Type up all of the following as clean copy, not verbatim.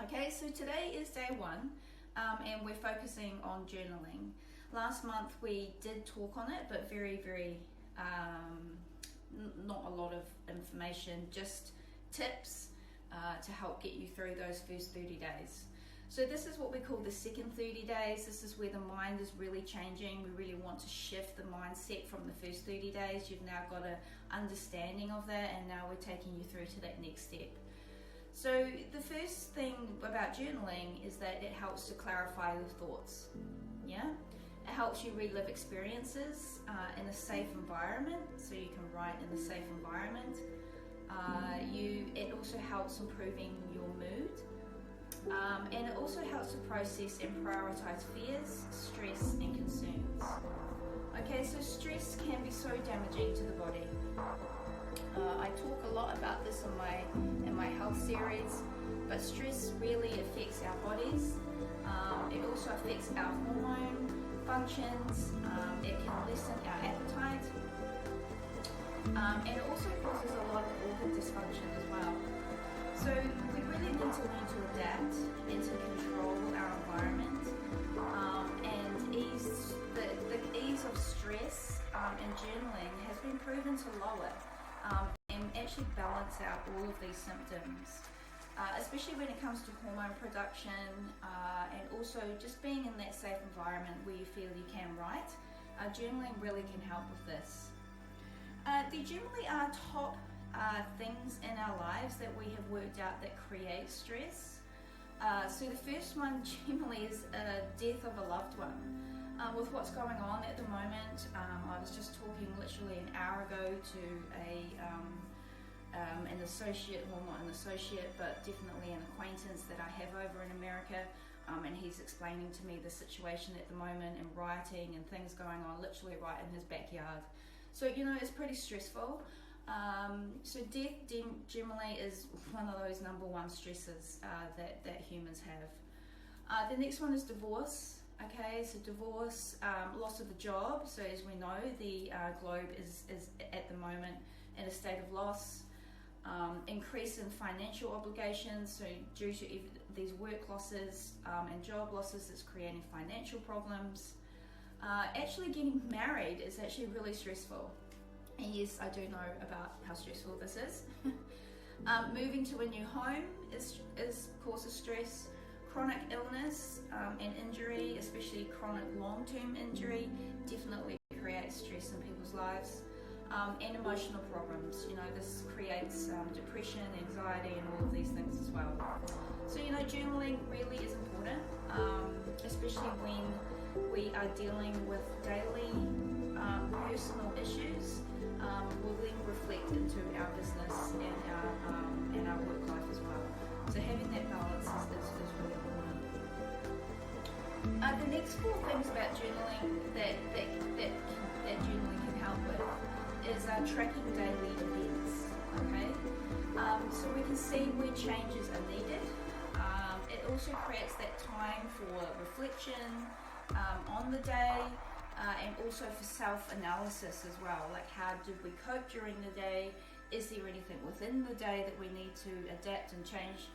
Okay, so today is day one, and we're focusing on journaling. Last month we did talk on it, but very not a lot of information, just tips to help get you through those first 30 days. So this is what we call the second 30 days. This is where the mind is really changing. We really want to shift the mindset from the first 30 days. You've now got an understanding of that, and now we're taking you through to that next step. So the first thing about journaling is that it helps to clarify your thoughts. Yeah, it helps you relive experiences in a safe environment, so you can write in a safe environment. It also helps improving your mood, and it also helps to process and prioritize fears, stress, and concerns. Okay, so stress can be so damaging to the body. I talk a lot about this in my health series, but stress really affects our bodies. It also affects our hormone functions. It can lessen our appetite, and it also causes a lot of organ dysfunction as well. So we really need to learn to adapt and to control our environment, and the ease of stress and journaling has been proven to lower and actually balance out all of these symptoms, especially when it comes to hormone production, and also just being in that safe environment where you feel you can write. Journaling really can help with this. There generally are top things in our lives that we have worked out that create stress. So the first one generally is death of a loved one. With what's going on at the moment, I was just talking literally an hour ago to an associate, well not an associate, but definitely an acquaintance that I have over in America, and he's explaining to me the situation at the moment and rioting and things going on literally right in his backyard. So it's pretty stressful. So death generally is one of those number one stresses that humans have. The next one is divorce. Okay, so divorce, loss of a job. So as we know, the globe is at the moment in a state of loss. Increase in financial obligations. So due to these work losses and job losses, it's creating financial problems. Actually getting married is actually really stressful. And yes, I do know about how stressful this is. Moving to a new home causes stress. Chronic illness and injury, especially chronic long-term injury, definitely creates stress in people's lives. And emotional problems, this creates depression, anxiety, and all of these things as well. So journaling really is important, especially when we are dealing with daily personal issues. Will then reflect into our business and our work life as well. So having that balance is really important. The next 4 things about journaling that journaling can help with is tracking daily events. Okay, so we can see where changes are needed. It also creates that time for reflection on the day, and also for self-analysis as well. Like, how did we cope during the day? Is there anything within the day that we need to adapt and change?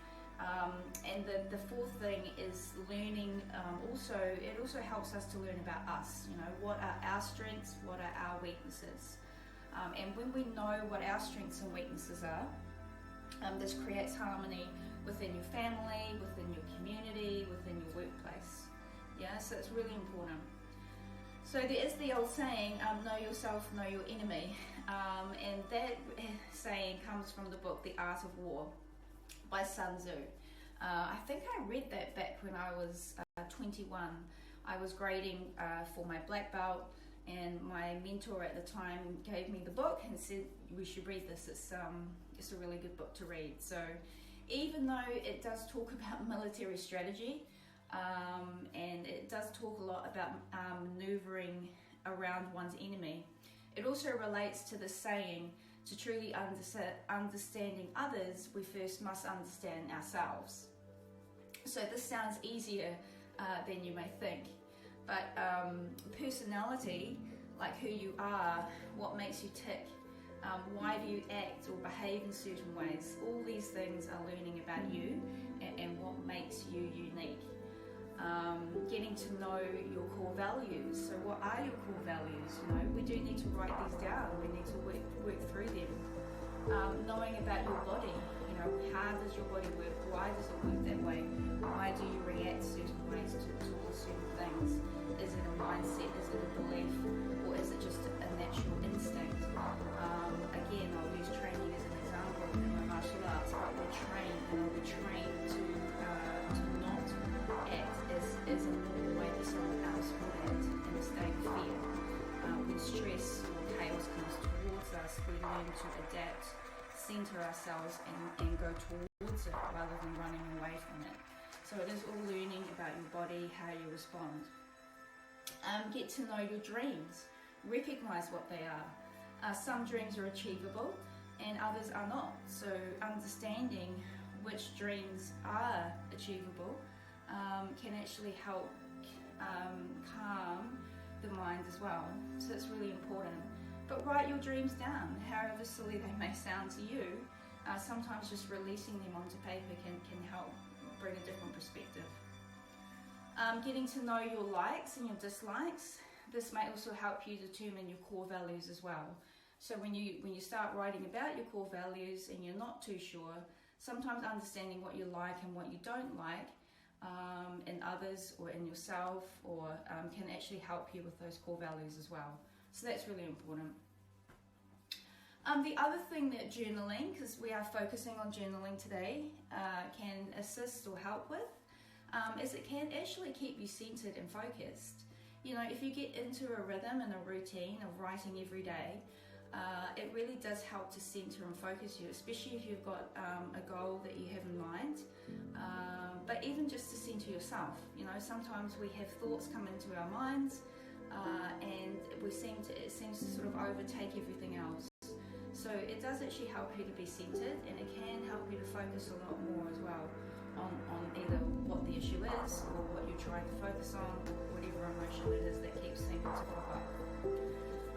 And the 4th thing is learning. It also helps us to learn about us. What are our strengths? What are our weaknesses? And when we know what our strengths and weaknesses are, this creates harmony within your family, within your community, within your workplace. Yeah, so it's really important. So there is the old saying, know yourself, know your enemy. And that saying comes from the book, The Art of War by Sun Tzu. I think I read that back when I was 21. I was grading for my black belt, and my mentor at the time gave me the book and said, we should read this. It's a really good book to read. So even though it does talk about military strategy, and it does talk a lot about maneuvering around one's enemy, it also relates to the saying, to truly understanding others, we first must understand ourselves. So this sounds easier than you may think, but personality, like who you are, what makes you tick, why do you act or behave in certain ways, all these things are learning about you and what makes getting to know your core values. So what are your core values? We do need to write these down. We need to work through them. Knowing about your body, how does your body work? Why does it work that way? Why do you react certain ways towards certain things? Is it a mindset? Is it a belief? Or is it just a natural instinct? Again, I'll use training as an example in my martial arts, but we're trained to not act as a normal way that someone else would act in a state of fear. When stress or chaos comes towards us, we learn to adapt, center ourselves and go towards it rather than running away from it. So it is all learning about your body, how you respond. Get to know your dreams. Recognize what they are. Some dreams are achievable and others are not. So understanding which dreams are achievable can actually help calm the mind as well. So it's really important. But write your dreams down, however silly they may sound to you. Sometimes just releasing them onto paper can help bring a different perspective. Getting to know your likes and your dislikes. This may also help you determine your core values as well. So when you start writing about your core values and you're not too sure, sometimes understanding what you like and what you don't like in others or in yourself can actually help you with those core values as well. So that's really important. The other thing that journaling, because we are focusing on journaling today, can assist or help with, is it can actually keep you centered and focused. If you get into a rhythm and a routine of writing every day, it really does help to center and focus you, especially if you've got a goal that you have in mind. But even just to center yourself, sometimes we have thoughts come into our minds, and it seems to sort of overtake everything else. So it does actually help you to be centered, and it can help you to focus a lot more as well on either what the issue is or what you're trying to focus on, or whatever emotion it is that keeps seeming to pop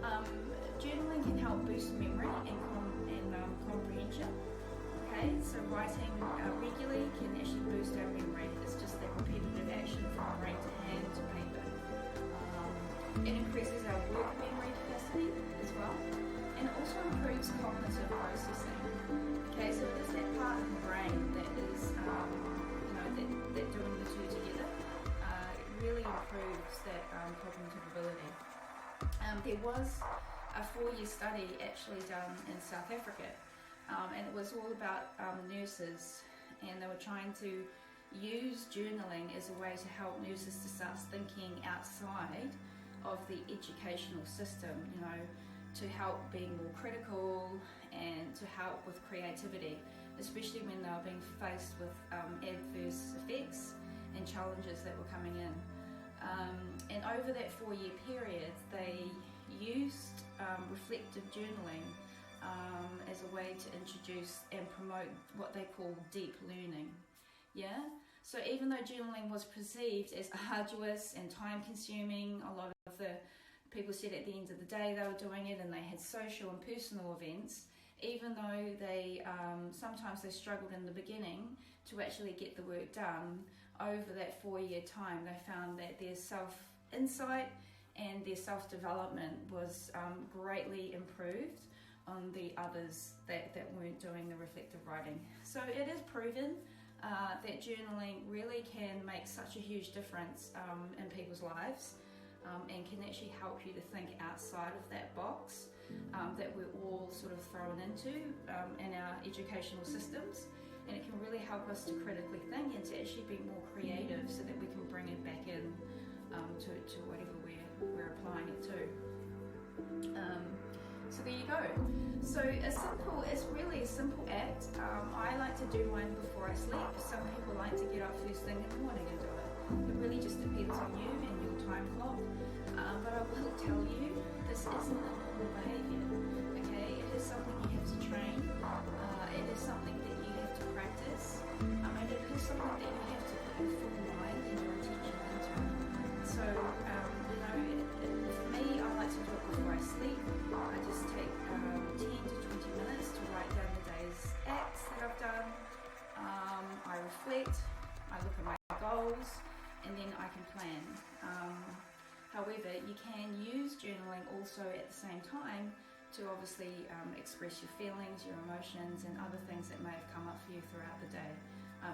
up. Journaling can help boost memory and comprehension. Okay, so writing regularly can actually boost our memory. It's just that repetitive action from brain to hand to paper. It increases our work memory capacity as well, and it also improves cognitive processing. Okay, so it is that part of the brain that is, that doing the two together, it really improves that cognitive ability. There was a 4-year study actually done in South Africa, and it was all about nurses, and they were trying to use journaling as a way to help nurses to start thinking outside of the educational system, to help being more critical and to help with creativity, especially when they were being faced with adverse effects and challenges that were coming in. And over that 4-year period, they used reflective journaling as a way to introduce and promote what they call deep learning. Yeah? So even though journaling was perceived as arduous and time-consuming, a lot of the people said at the end of the day they were doing it, and they had social and personal events, even though they sometimes they struggled in the beginning to actually get the work done. Over that 4-year time, they found that their self-insight and their self-development was greatly improved on the others that weren't doing the reflective writing. So it is proven that journaling really can make such a huge difference in people's lives, and can actually help you to think outside of that box that we're all sort of thrown into in our educational systems. And it can really help us to critically think and to actually be more creative, so that we can bring it back in to whatever we're applying it to. So there you go. So it's really a simple act. I like to do mine before I sleep. Some people like to get up first thing in the morning and do it. It really just depends on you and your time clock. But I will tell you, this isn't a normal behaviour. Okay, it is something you have to train. It is something that you have to practice. And it is something that you have to put your full mind and your attention into. So, for me, I like to do it before I sleep. I just take 10 to 20 minutes to write down the day's acts that I've done. I reflect, I look at my goals, and then I and plan. However, you can use journaling also at the same time to obviously express your feelings, your emotions, and other things that may have come up for you throughout the day.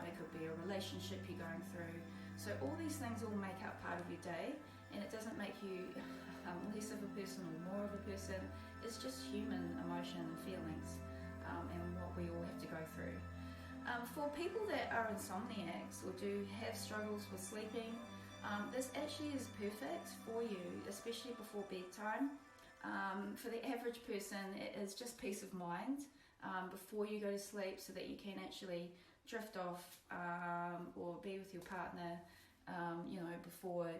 It could be a relationship you're going through. So all these things all make up part of your day, and it doesn't make you less of a person or more of a person. It's just human emotion and feelings, and what we all have to go through. For people that are insomniacs or do have struggles with sleeping, this actually is perfect for you, especially before bedtime. For the average person, it is just peace of mind before you go to sleep, so that you can actually drift off or be with your partner,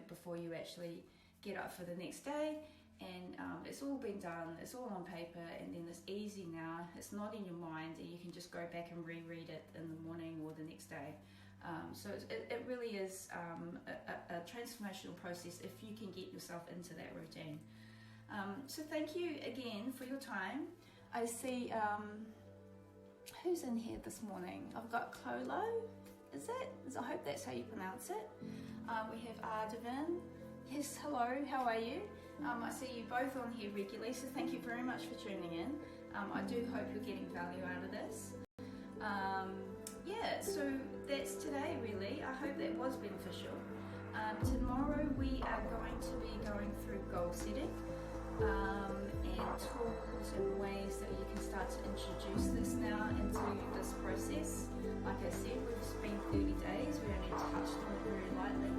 before you actually get up for the next day. And it's all been done, it's all on paper, and then it's easy now. It's not in your mind, and you can just go back and reread it in the morning or the next day. So it really is a transformational process if you can get yourself into that routine. So thank you again for your time. I see, who's in here this morning? I've got Colo, I hope that's how you pronounce it. We have Ardavan. Yes, hello, how are you? I see you both on here regularly, so thank you very much for tuning in. I do hope you're getting value out of this. So that's today really. I hope that was beneficial. Tomorrow we are going to be going through goal setting and tools and ways that you can start to introduce this now into this process. Like I said, we've spent 30 days, we only touched on it very lightly.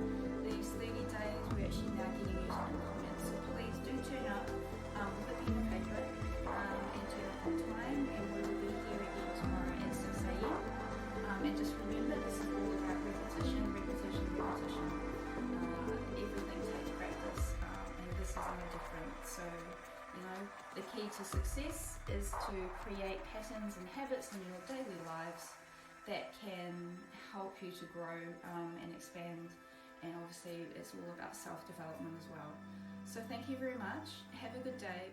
These 30 days we're actually now getting used to comments, so please do turn up with a pen and paper and turn up on time, and we will be here again tomorrow at 6 a.m. And just remember, this is all about repetition. Everything takes practice, and this is no different. So, the key to success is to create patterns and habits in your daily lives that can help you to grow and expand. And obviously, it's all about self-development as well. So thank you very much. Have a good day.